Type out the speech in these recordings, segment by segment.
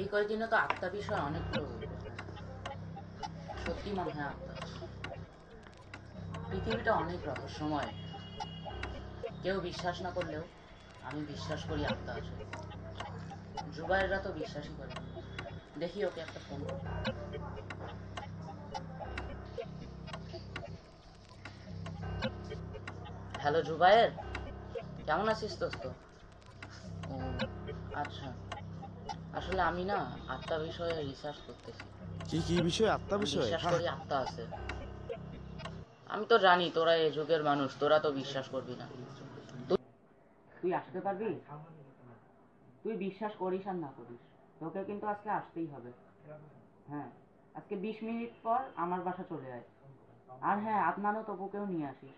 এই কয়েকদিনে তো আত্মা বিষয় অনেকগুলো সত্যি মনে হয় আত্মা পৃথিবীটা অনেক রহস্যময়। কেউ বিশ্বাস না করলেও আমি বিশ্বাস করি আত্মা আছে। জুবাইররা তো বিশ্বাসই করে। দেখি ওকে একটা ফোন করি। হ্যালো জুবাইর, কেমন আছিস দোস্ত? ও আচ্ছা, আসলে আমি না আত্মা বিষয়ে রিসার্চ করতেছি। কি কি বিষয়? আত্মা আমি বিষয়? বিশ্বাস করি আত্মা আছে। আমি তো জানি তোরা এই যুগের মানুষ, তোরা তো বিশ্বাস করবি না। তুই আসতে পারবি? তুই বিশ্বাস করিস আর না করিস, তোকে কিন্তু আজকে আসতেই হবে। হ্যাঁ, আজকে 20 মিনিট পর আমার বাসা চলে আয়। আর হ্যাঁ, আদনান ও তপুকেও নিয়ে আসিস।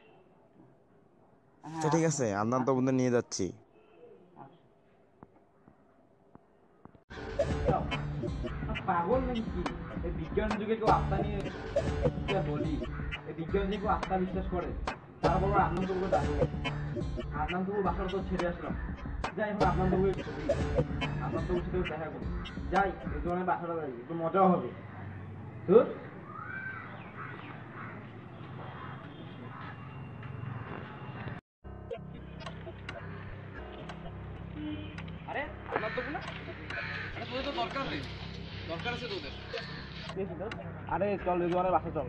আচ্ছা হ্যাঁ ঠিক আচ্ছা আছে, আদনান তো আচ্ছা বন্ধু নিয়ে যাচ্ছি। আচ্ছা। পাগল নাকি কি? এই বিজ্ঞান যুগে কেউ আত্মা নিয়ে কি আর বলি? এই বিজ্ঞান যুগে কেউ আত্মা বিশ্বাস করে? তার বড় আদনান তবুকে ডাকবো। আদনান তবু বাসার তো ছেড়ে আসলাম। যাই এখন আদনান তবুকে ছবি, আদনান তবুর সাথে দেখা করি। যাই এই ধরনের বাসাটা যাই, একটু মজাও হবে। ধুর। আরে আদনান তবু না? আরে তোদের তো দরকার নেই, দরকার আছে তোদের। আরে চল রেজওয়ানের বাসা চল।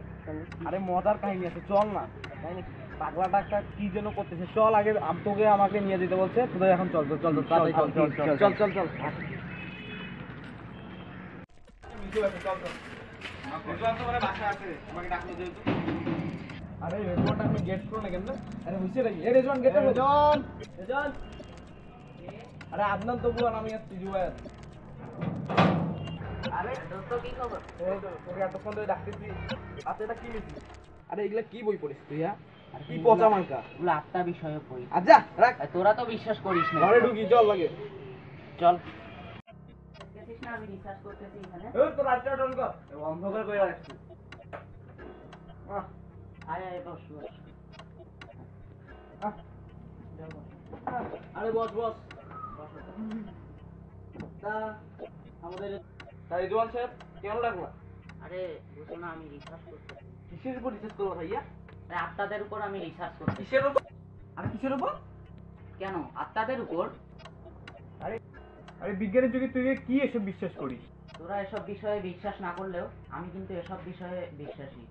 আরে মজার কাহিনী আছে, চল না। তাই নাকি? পাগলাটা একটা কি যেন করতেছে, চল আগে তোকে আমাকে নিয়ে যেতে বলছে, তোদের এখন চল চল চল চল চল চল চল চল চল আরে রেজওয়ানটা আপনি গেট করো না কেন? আরে হইছে নাকি? এ রেজওয়ান গেটটা রেজওয়ান রেজওয়ান। আরে আদনান তবু আর আমি আসছি জুবায়ের। আরে দোস্ত কি খবর? এই তো তোকে এতক্ষণ ধরে ডাকতেছি। আচ্ছা এটা কি লিখছিস? আরে এগুলা কি বই পড়িস তুই? হ্যাঁ কি পচা মার্কা? ওগুলো আত্মা বিষয়ে পড়ি। আচ্ছা রাখ, তোরা তো বিশ্বাস করিস না। ঘরে ঢুকি চল লাগে। চল। দেখতেছিস না আমি রিসার্চ করতেছি এখানে। এই তো রাতটা ডন কর, অন্ধকার করে রাখছি। আয় আয় বস বস। আরে বস বস। তা আমাদের রিজওয়ান সাহেব কেন ডাকলা? আরে বুঝো না, আমি রিসার্চ করতেছি। কিসের উপর রিসার্চ করবো ভাইয়া? আত্মাদের উপর আমি রিসার্চ করতেছি। কিসের উপর? আরে কিসের উপর? কেন আত্মাদের উপর? আরে আরে বিজ্ঞানের যুগে তুই কি এসব বিশ্বাস করিস? তোরা এসব বিষয়ে বিশ্বাস না করলেও আমি কিন্তু এসব বিষয়ে বিশ্বাসী।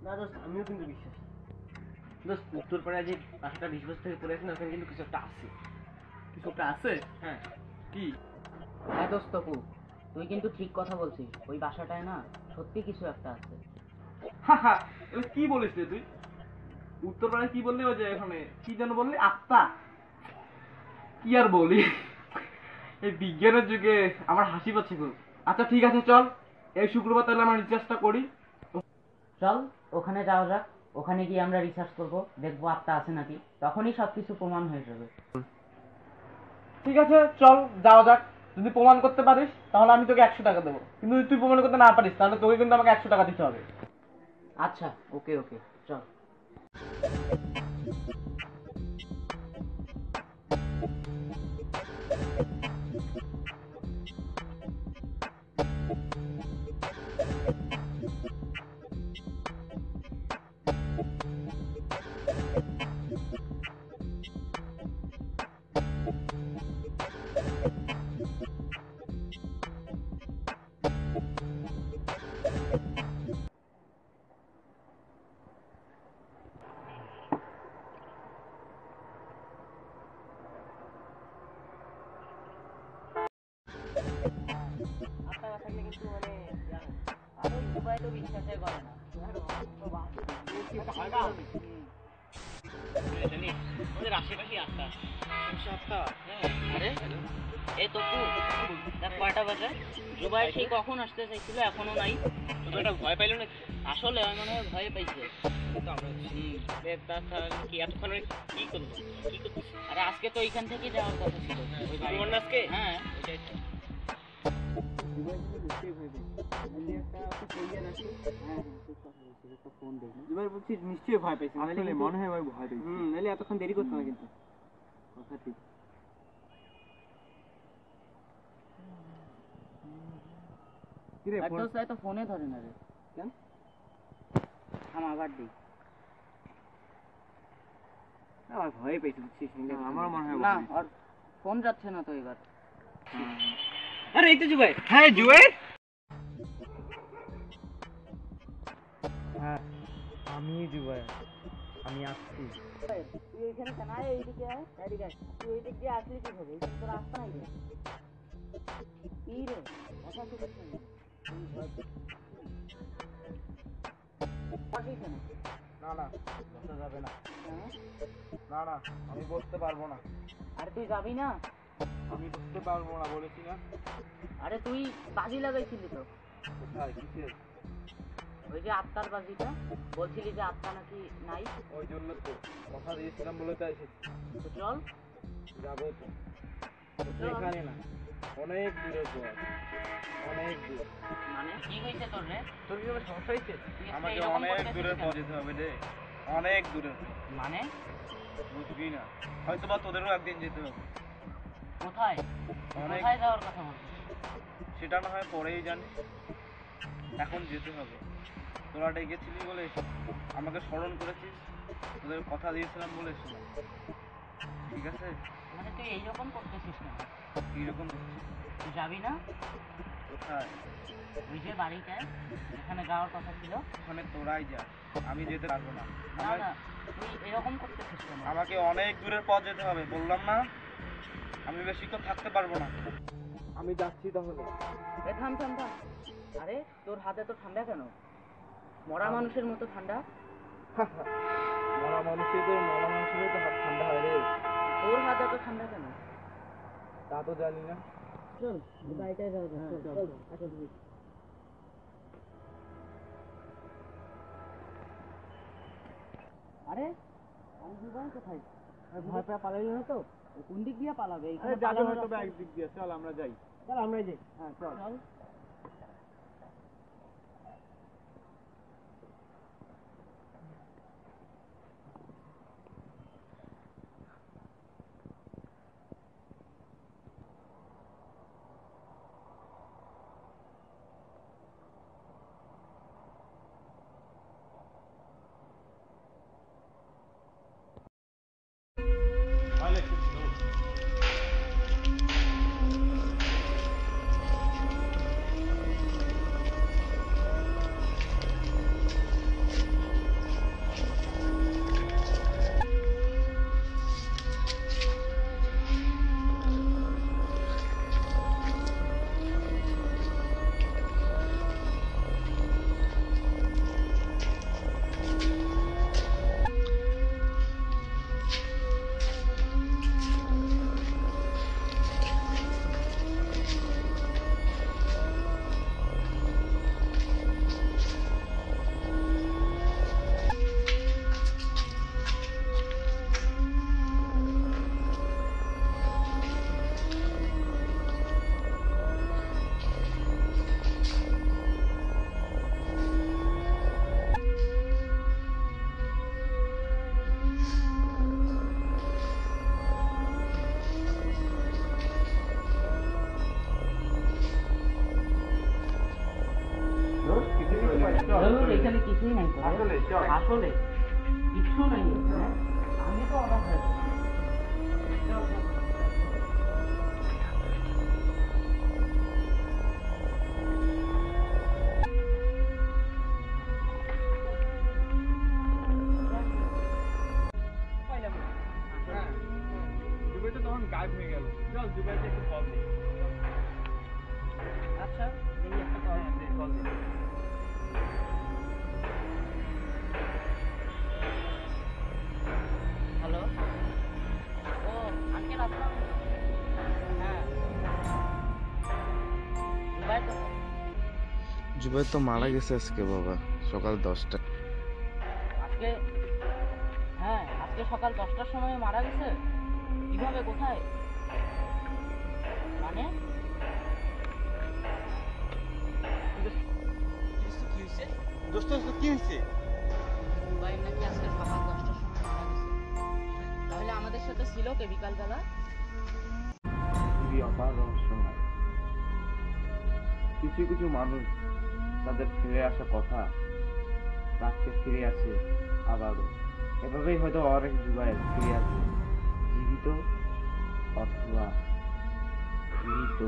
না দোস্ত, আমিও কিন্তু বিশ্বাসী। দোস্ত উত্তরপাড়ায় যে বাসাটা 20 বছর থেকে পড়ে আছে না, ওখানে কিন্তু কিছু একটা আছে। কিছু একটা আছে? হ্যাঁ। কি? হ্যাঁ দোস্ত কু, তুই কিন্তু ঠিক কথা বলছিস। ওই বাসাটায় না সত্যি কিছু একটা আছে। হাহা, এগুলো কি বলিস রে তুই? উত্তরপাড়ায় কি বললি? ওই যে এখানে কি যেন বললি, আত্মা? কি আর বলি, এই বিজ্ঞানের যুগে আমার হাসি পাচ্ছে খুব। আচ্ছা ঠিক আছে চল, এই শুক্রবার তাহলে আমরা রিচার্জটা করি। চল ওখানে যাওয়া যাক। ওখানে গিয়ে আমরা রিসার্চ করব, দেখবো আত্মা আছে নাকি। তখনই সবকিছু প্রমাণ হয়ে যাবে। ঠিক আছে চল যাওয়া যাক। যদি প্রমাণ করতে পারিস তাহলে আমি তোকে 100 টাকা দেবো, কিন্তু যদি তুই প্রমাণ করতে না পারিস তাহলে তোকে কিন্তু আমাকে 100 টাকা দিতে হবে। আচ্ছা ওকে ওকে চল। আত্মা না থাকলে কিন্তু মানে আর ওই উপায় তো বিশ্বাসই করে না। ওদের আশেপাশে আত্মা। আচ্ছা আরে এই তো দেখ কয়টা বাজে। জুবাই সেই কখন আসতে চাইছিল, এখনো নাই। তুমি একটা ভয় পাইলো নাকি? আসলে আমি মনে হয় ভয় পাইছে। কি এতক্ষণ কি করবো? কি করবো? আরে আজকে তো এইখান থেকে যাওয়ার কথা ছিল ওই বাড়ি। আজকে? হ্যাঁ নিশ্চয়ই ভয় পাইছি, মনে হয় ভয় পাইছি। নাহলে এতক্ষণ দেরি করতো না কিন্তু। কথা ঠিক। কিরে আর তোর সাথে তো ফোনে ধরে না রে। কেন? থাম আবার দিই। আমার ভয় পেয়েছি বুঝছিস আমার মনে হয় না আর ফোন যাচ্ছে না তো এবার। আরে এই তো জুবাই। হ্যাঁ জুবাই। হ্যাঁ আমি জুবাই, আমি আসছি। তুই এখানে কেন আয়? এইদিকে আয়, এদিকে আয়। তুই ওই দিক দিয়ে আসলি কি হবে? এখানে তো রাস্তা নাই রে। কি রে কথা শুনিস না? পাঠিস কেন? না না বসা যাবে না। হ্যাঁ? না না আমি বসতে পারবো না। আরে তুই যাবি না? আমি বসতে পারবো না বলেছি না। আরে তুই বাজি লাগাইছিলি তো, কোথায় কিসের? ওই যে আত্মার বাজিটা বলছিলি যে আত্মা নাকি নাই। ওই জন্য তো কথা দিয়েছিলাম বলে তাই এসেছি। তো চল। যাবো তো। এখানে না, অনেক দূরের পর, অনেক দূর। মানে কি হয়েছে তোর রে? তোর কি কোনো সমস্যা হয়েছে? তুই আজকে আমাকে এরকম অনেক করতেছিস দূরের কেন? পথ যেতে হবে রে, অনেক দূরের পথ। মানে বুঝবি না, হয়তো বা তোদেরও একদিন যেতে হবে। কোথায়? অনেক। কোথায় যাওয়ার কথা বলছিস? সেটা না হয় পরেই জানিস, এখন যেতে হবে। তোরা ডেকেছিলি বলে এসেছি, আমাকে স্মরণ করেছিস, তোদের কথা দিয়েছিলাম বলে এসেছিলাম। ঠিক আছে? মানে তুই এইরকম করতেছিস কেন? কীরকম? তুই যাবি না? কোথায়? ওই যে বাড়িটায় যেখানে যাওয়ার কথা ছিল। ওখানে তোরাই যা, আমি যেতে পারবো না। না না তুই এরকম করতেছিস কেন? আমাকে অনেক দূরের পথ যেতে হবে, বললাম না আমি বেশিক্ষণ থাকতে পারবো না। আমি যাচ্ছি তাহলে। এ থাম থাম থাম। আরে তোর হাতে তো ঠান্ডা কেন? মরা মানুষের মতো ঠান্ডা। মরা মানুষের তো হাত ঠান্ডা হয় রে। তোর হাতে তো ঠান্ডা কেন? তা তো জানি না। চল বাড়িটায় যাওয়া যাক। চল আসো তুমি। আরে আমি দুবার কোথায়? ভয় পেয়ে পালাইল না তো? কোন দিক দিয়ে পালাবে? এখানে পালানোর রাস্তা- একদিক দিয়ে, চল আমরা যাই। চল আমরাই যাই। হ্যাঁ চল চল। এখানে কিছুই নাই তো। আসলে কিছু নাই এখানে। আমি তো অবাক হয়ে গেছি। চল, চল। হ্যাঁ, জুবাই তো তখন গায়েব হয়ে গেল। চল জুবাইকে একটু কল দিই। আচ্ছা এই একটা কল। কল দিই। হ্যালো। ও আঙ্কেল আসসালাম। হ্যাঁ দুবাই তো। জুবাই তো মারা গেছে আজকে বাবা, সকাল 10টা। আজকে হ্যাঁ আজকে সকাল 10টার সময় মারা গেছে। কিভাবে? কোথায়? মানে দোস্ত কি হয়েছে? দুবাই নাকি আজকে সকাল 10টার সময় মারা গেছে। তাহলে আমাদের সাথে ছিল কে বিকালবেলা? খুবই অপার রহস্যময়। কিছু কিছু মানুষ তাদের ফিরে আসা কথা রাখতে ফিরে আসে আবারও। এভাবেই হয়তো অনেক যুবায় ফিরে আসবে, জীবিত অথবা মৃত।